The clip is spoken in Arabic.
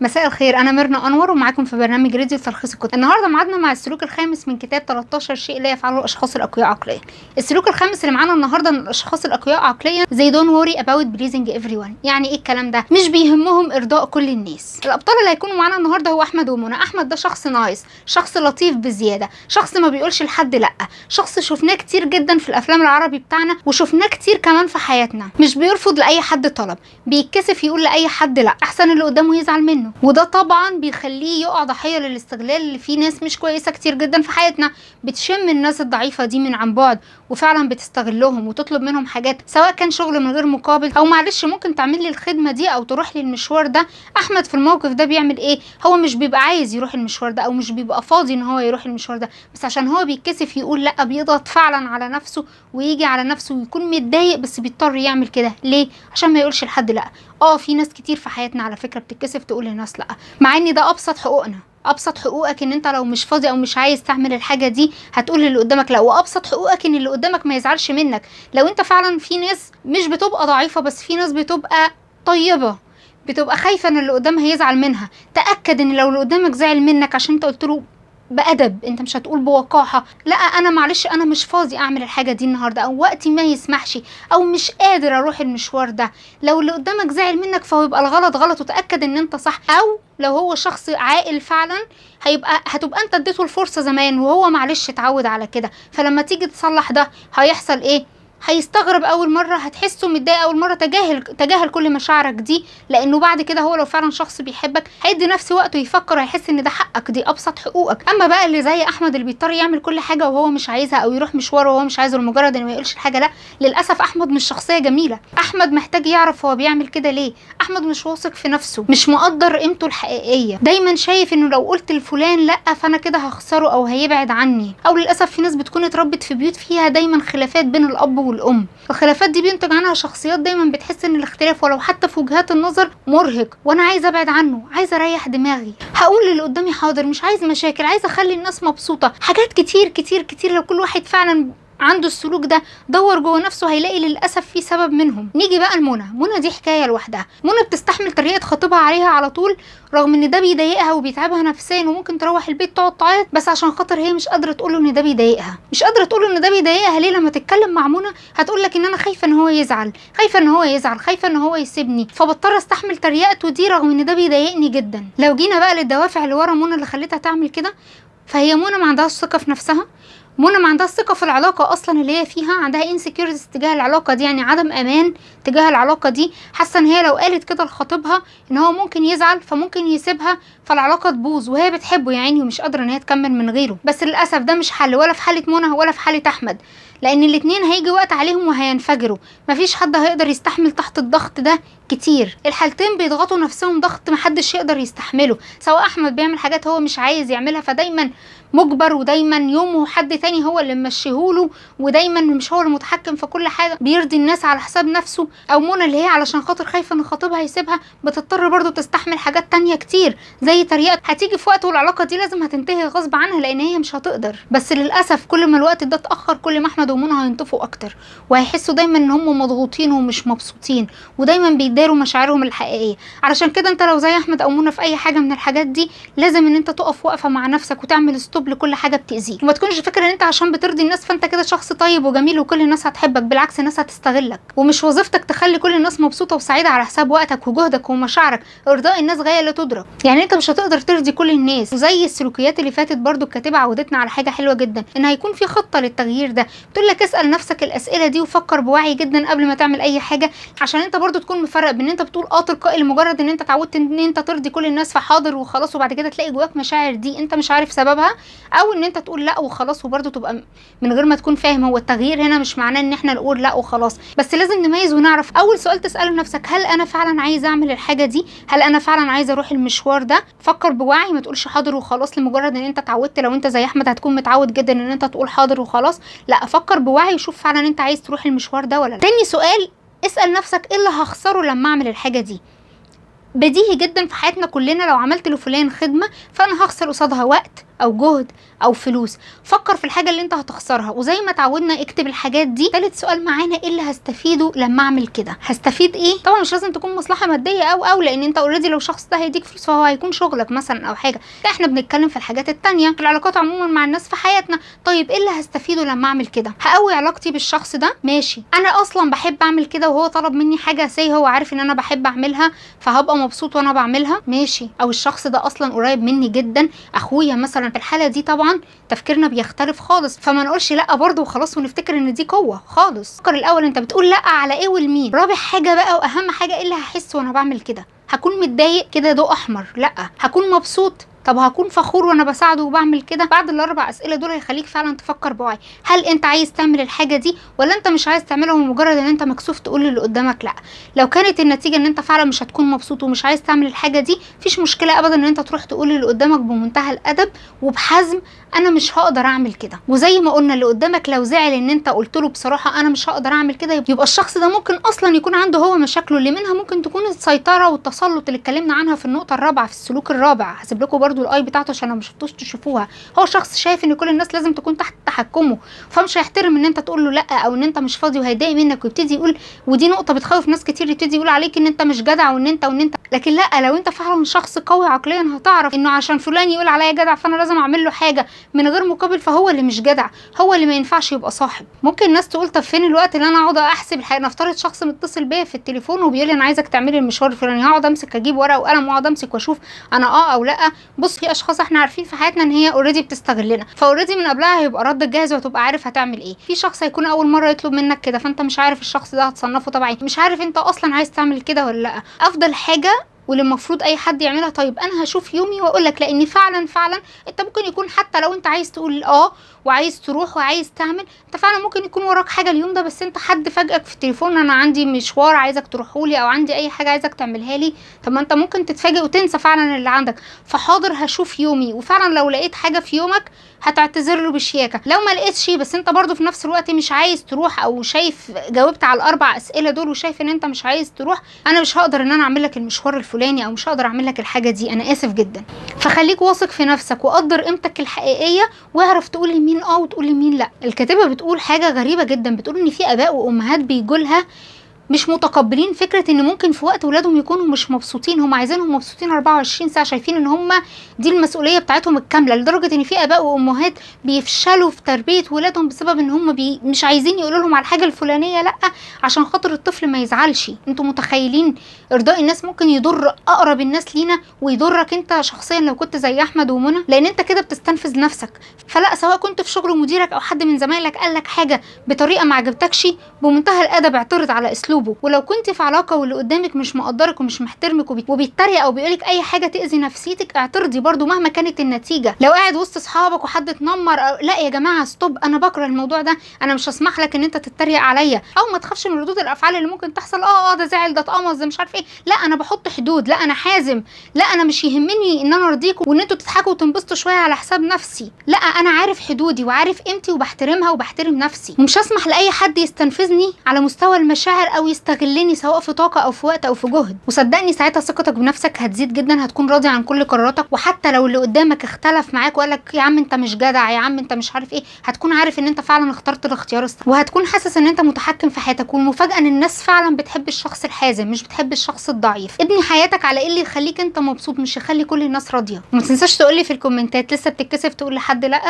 مساء الخير، انا ميرنا انور ومعاكم في برنامج راديو تلخيص الكتب. النهارده ميعادنا مع السلوك الخامس من كتاب 13 شيء لا يفعله الاشخاص الاقوياء عقليا. السلوك الخامس اللي معانا النهارده ان الاشخاص الاقوياء عقليا زي دون وري اباوت بليزنج ايفري ون. يعني ايه الكلام ده؟ مش بيهمهم ارضاء كل الناس. الابطال اللي هيكونوا معانا النهارده هو احمد ومنى. احمد ده شخص نايس، شخص لطيف بزياده، شخص ما بيقولش لحد لا، شخص شفناه كتير جدا في الافلام العربي بتاعنا وشفناه كتير كمان في حياتنا. مش بيرفض لاي حد طلب، بيتكسف يقول لاي حد لا، احسن اللي قدامه يزعل منه. وده طبعا بيخليه يقع ضحيه للاستغلال اللي فيه ناس مش كويسه كتير جدا في حياتنا بتشم الناس الضعيفه دي من عن بعد وفعلا بتستغلهم وتطلب منهم حاجات، سواء كان شغل من غير مقابل او معلش ممكن تعمل لي الخدمه دي او تروح لي المشوار ده. احمد في الموقف ده بيعمل ايه؟ هو مش بيبقى عايز يروح المشوار ده او مش بيبقى فاضي ان هو يروح المشوار ده، بس عشان هو بيتكسف يقول لا بيضغط فعلا على نفسه ويجي على نفسه ويكون متضايق، بس بيضطر يعمل كده ليه؟ عشان ما يقولش لحد لا. في ناس كتير في حياتنا على فكره بتتكسف تقول للناس لا، مع ان ده ابسط حقوقنا. ابسط حقوقك ان انت لو مش فاضي او مش عايز تعمل الحاجه دي هتقول للي قدامك لا، وابسط حقوقك ان اللي قدامك ما يزعلش منك. لو انت فعلا في ناس مش بتبقى ضعيفه، بس في ناس بتبقى طيبه، بتبقى خايفه ان اللي قدامها يزعل منها. تاكد ان لو اللي قدامك زعل منك عشان انت قلت له بأدب، انت مش هتقول بوقاحة لا انا معلش انا مش فاضي اعمل الحاجة دي النهاردة او وقتي ما يسمحش او مش قادر اروح المشوار ده. لو اللي قدامك زعل منك فهو يبقى الغلط غلط وتأكد ان انت صح، او لو هو شخص عاقل فعلا هتبقى انت اديته الفرصة زمان وهو معلش اتعود على كده، فلما تيجي تصلح ده هيحصل ايه؟ هيستغرب اول مره، هتحسه متضايق اول مره. تجاهل كل مشاعرك دي، لانه بعد كده هو لو فعلا شخص بيحبك هيدي نفس وقته يفكر، هيحس ان ده حقك، دي ابسط حقوقك. اما بقى اللي زي احمد اللي بيضطر يعمل كل حاجه وهو مش عايزها او يروح مشوار وهو مش عايزه لمجرد انه ما يقولش الحاجه لا، للاسف احمد مش شخصيه جميله. احمد محتاج يعرف هو بيعمل كده ليه. احمد مش واثق في نفسه، مش مقدر قيمته الحقيقيه، دايما شايف انه لو قلت لفلان لا فانا كده هخسره او هيبعد عني. او للاسف في ناس بتكون اتربت في بيوت فيها دايما خلافات بين الاب والام، الخلافات دي بينتج عنها شخصيات دايما بتحس ان الاختلاف ولو حتى في وجهات النظر مرهق، وانا عايزه ابعد عنه، عايزه اريح دماغي، هقول للي قدامي حاضر، مش عايز مشاكل، عايزه اخلي الناس مبسوطه. حاجات كتير كتير كتير لو كل واحد فعلا عنده السلوك ده دور جوه نفسه هيلاقي للاسف في سبب منهم. نيجي بقى لمنى. منى دي حكايه لوحدها. منى بتستحمل طريقه خطيبها عليها على طول رغم ان ده بيضايقها وبيتعبها نفسيا، وممكن تروح البيت تقعد تعيط بس عشان خاطر هي مش قادره تقول له ان ده بيضايقها. مش قادره تقول له ان ده بيضايقها ليه؟ لما تتكلم مع منى هتقول لك ان انا خايفه ان هو يزعل، خايفه ان هو يزعل، خايفه ان هو يسيبني، فبضطر استحمل تريقته دي رغم ان ده بيضايقني جدا. لو جينا بقى للدوافع اللي ورا منى اللي خلتها تعمل كده، فهي منى ما عندهاش ثقه في نفسها. منى ما عندهاش ثقه في العلاقه اصلا اللي هي فيها، عندها انسكيورتيز تجاه العلاقه دي، يعني عدم امان تجاه العلاقه دي. حاسه ان هي لو قالت كده لخطيبها ان هو ممكن يزعل فممكن يسيبها فالعلاقه تبوظ، وهي بتحبه يا عيني ومش قادره ان هي تكمل من غيره. بس للاسف ده مش حل، ولا في حاله منى ولا في حاله احمد، لان الاتنين هيجي وقت عليهم وهينفجروا. مفيش حد هيقدر يستحمل تحت الضغط ده كتير. الحالتين بيضغطوا نفسهم ضغط محدش يقدر يستحمله، سواء احمد بيعمل حاجات هو مش عايز يعملها فدايما مجبر، ودايما يومه حد تاني هو اللي ممشيهوله، ودايما مش هو المتحكم في كل حاجه، بيرضي الناس على حساب نفسه. او منى اللي هي علشان خاطر خايفه ان خطيبها يسيبها بتضطر برضو تستحمل حاجات تانية كتير زي تريقه هتيجي في وقت والعلاقه دي لازم هتنتهي غصب عنها لان هي مش هتقدر. بس للاسف كل ما الوقت ده اتاخر كل ما احمد ومنى هينطفوا اكتر، وهيحسوا دايما ان هم مضغوطين ومش مبسوطين، ودايما بيداروا مشاعرهم الحقيقيه. علشان كده انت لو زي احمد او منى في اي حاجه من الحاجات دي لازم ان انت تقف وقفه مع نفسك وتعمل ستوب لكل حاجه بتاذيك، وما تكونش فاكر ان انت عشان بترضي الناس فانت كده شخص طيب وجميل وكل الناس هتحبك. بالعكس الناس هتستغلك، ومش وظيفتك تخلي كل الناس مبسوطه وسعيده على حساب وقتك وجهدك ومشاعرك. ارضاء الناس غايه لا تدرك، يعني انت مش هتقدر ترضي كل الناس. وزي السلوكيات اللي فاتت برضو الكاتبه عودتنا على حاجه حلوه جدا، ان هيكون في خطه للتغيير ده. بتقول لك اسال نفسك الاسئله دي وفكر بوعي جدا قبل ما تعمل اي حاجه، عشان انت برضو تكون مفرق بين ان انت بتقول تلقائي لمجرد ان انت اتعودت ان انت ترضي كل الناس فحاضر وخلاص، وبعد كده تلاقي جواك مشاعر دي انت مش عارف سببها، او ان انت تقول لا وخلاص وبرضو تبقى من غير ما تكون فاهم. هو التغيير هنا مش معناه ان احنا نقول لا وخلاص، بس لازم نميز ونعرف. اول سؤال تساله لنفسك، هل انا فعلا عايزه اعمل الحاجه دي؟ هل انا فعلا عايزه اروح المشوار ده؟ فكر بوعي، ما تقولش حاضر وخلاص لمجرد ان انت اتعودت. لو انت زي احمد هتكون متعود جدا ان انت تقول حاضر وخلاص، لا فكر بوعي وشوف فعلا انت عايز تروح المشوار ده ولا لا. تاني سؤال اسال نفسك ايه اللي هخسره لما اعمل الحاجه دي؟ بديهي جدا في حياتنا كلنا لو عملت لفلان خدمه فانا هخسر قصادها وقت او جهد او فلوس. فكر في الحاجه اللي انت هتخسرها، وزي ما اتعودنا اكتب الحاجات دي. ثالث سؤال معانا، ايه اللي هستفيده لما اعمل كده؟ هستفيد ايه؟ طبعا مش لازم تكون مصلحه ماديه او لان انت اوريدي لو الشخص ده هيديك فلوس فهو هيكون شغلك مثلا او حاجه. احنا بنتكلم في الحاجات التانية، في العلاقات عموما مع الناس في حياتنا. طيب ايه اللي هستفيده لما اعمل كده؟ هقوي علاقتي بالشخص ده، ماشي. انا اصلا بحب اعمل كده وهو طلب مني حاجه هو عارف ان انا بحب اعملها، فهبقى مبسوط وانا بعملها، ماشي. او الشخص ده اصلا قريب مني جدا، اخويا مثلا. في الحاله دي طبعا تفكيرنا بيختلف خالص، فما نقولش لا برضه وخلاص ونفتكر ان دي قوه خالص. فكر الاول انت بتقول لا على ايه والمين. رابع حاجه بقى واهم حاجه، ايه اللي هحس وانا بعمل كده؟ هكون متضايق كده ضوء احمر؟ لا. هكون مبسوط؟ طب هكون فخور وانا بساعده وبعمل كده؟ بعد الاربع اسئله دول هيخليك فعلا تفكر بوعي. هل انت عايز تعمل الحاجه دي ولا انت مش عايز تعملها ومجرد ان انت مكسوف تقول للي قدامك لا؟ لو كانت النتيجه ان انت فعلا مش هتكون مبسوط ومش عايز تعمل الحاجه دي، مفيش مشكله ابدا ان انت تروح تقول للي قدامك بمنتهى الادب وبحزم انا مش هقدر اعمل كده. وزي ما قلنا اللي قدامك لو زعل ان انت قلت له بصراحه انا مش هقدر اعمل كده، يبقى الشخص ده ممكن اصلا يكون عنده هو مشاكله، اللي منها ممكن تكون السيطره والتسلط اللي اتكلمنا عنها في النقطه الرابعه في السلوك الرابع. هسيب لكم برده الاي بتاعته عشان لو ما شفتوش تشوفوها. هو شخص شايف ان كل الناس لازم تكون تحت تحكمه، فمش هيحترم ان انت تقول له لا او ان انت مش فاضي، وهيضايق منك ويبتدي يقول، ودي نقطه بتخوف ناس كتير، يبتدي يقول عليك ان انت مش جدع وان انت. لكن لا، لو انت فعلا شخص قوي عقليا هتعرف انه عشان فلان يقول عليا جدع فانا لازم اعمل له حاجه من غير مقابل، فهو اللي مش جدع، هو اللي ما ينفعش يبقى صاحب. ممكن الناس تقول طب فين الوقت اللي انا اقعد احسب الحاجه؟ نفترض شخص متصل بيا في التليفون وبيقول لي انا عايزك تعملي المشوار الفلاني، هقعد امسك اجيب ورقه وقلم واقعد امسك واشوف انا او لا؟ بص، في اشخاص احنا عارفين في حياتنا ان هي اوريدي بتستغلنا، فاوريدي من قبلها هيبقى ردك جاهز وهتبقى عارف هتعمل ايه. في شخص هيكون اول مره يطلب منك كده، فانت مش عارف الشخص ده هتصنفه طبعا، مش عارف انت اصلا عايز تعمل كده ولا لا. افضل حاجه واللي المفروض اي حد يعملها، طيب انا هشوف يومي واقول لك، لان فعلا انت ممكن يكون حتى لو انت عايز تقول وعايز تروح وعايز تعمل، انت فعلا ممكن يكون وراك حاجه اليوم ده، بس انت حد فاجئك في التليفون انا عندي مشوار عايزك تروحولي او عندي اي حاجه عايزك تعملها لي. طب ما انت ممكن تتفاجئ وتنسى فعلا اللي عندك. فحاضر هشوف يومي، وفعلا لو لقيت حاجه في يومك هتعتذر له بشياكه. لو ما لقيتش بس انت برضو في نفس الوقت مش عايز تروح، او شايف جاوبت على الاربع اسئله دول وشايف ان انت مش عايز تروح، انا مش هقدر ان انا اعمل لك المشوار الفلاني او مش هقدر اعمل لك الحاجه دي، انا اسف جدا. فخليك واثق في نفسك وقدر قيمتك الحقيقيه، واعرف تقول لي مين وتقول لي مين لا. الكاتبه بتقول حاجه غريبه جدا، بتقول ان في اباء وامهات بيجولها مش متقبلين فكره ان ممكن في وقت ولادهم يكونوا مش مبسوطين، هم عايزينهم مبسوطين 24 ساعه، شايفين ان هم دي المسؤوليه بتاعتهم الكامله، لدرجه ان في اباء وامهات بيفشلوا في تربيه ولادهم بسبب ان هم مش عايزين يقولوا لهم على الحاجه الفلانيه لا، عشان خاطر الطفل ما يزعلش. انتوا متخيلين ارضاء الناس ممكن يضر اقرب الناس لينا ويضرك انت شخصيا لو كنت زي احمد ومنى، لان انت كده بتستنفذ نفسك. فلا، سواء كنت في شغل مديرك او حد من زمايلك قال لك حاجه بطريقه ما عجبتكش، بمنتهى الادب اعترض على اسلوبه. ولو كنت في علاقه واللي قدامك مش مقدرك ومش محترمك وبيتريق او بيقولك اي حاجه تاذي نفسيتك، اعترضي برضو مهما كانت النتيجه. لو قاعد وسط اصحابك وحد اتنمر لا يا جماعه ستوب، انا بكره الموضوع ده، انا مش هسمح لك ان انت تتريق عليا. او ما تخافش من ردود الافعال اللي ممكن تحصل، ده زعل، ده اتقمص، ده مش عارف ايه، لا انا بحط حدود، لا انا حازم، لا انا مش يهمني ان انا ارضيكم وان انتوا تضحكوا وتنبسطوا شويه على حساب نفسي، لا انا عارف حدودي وعارف قيمتي وبحترمها وبحترم نفسي، ومش هسمح لاي حد يستنفذني على مستوى المشاعر او يستغلني سواء في طاقه او في وقت او في جهد. وصدقني ساعتها ثقتك بنفسك هتزيد جدا، هتكون راضي عن كل قراراتك، وحتى لو اللي قدامك اختلف معاك وقال لك يا عم انت مش جدع، يا عم انت مش عارف ايه، هتكون عارف ان انت فعلا اخترت الاختيار الصح، وهتكون حاسس ان انت متحكم في حياتك. والمفاجاه ان الناس فعلا بتحب الشخص الحازم، مش بتحب الشخص الضعيف. ابني حياتك على ايه اللي يخليك انت مبسوط، مش يخلي كل الناس راضيه. وما تنساش تقولي في الكومنتات، لسه بتتكسف تقول لحد لا؟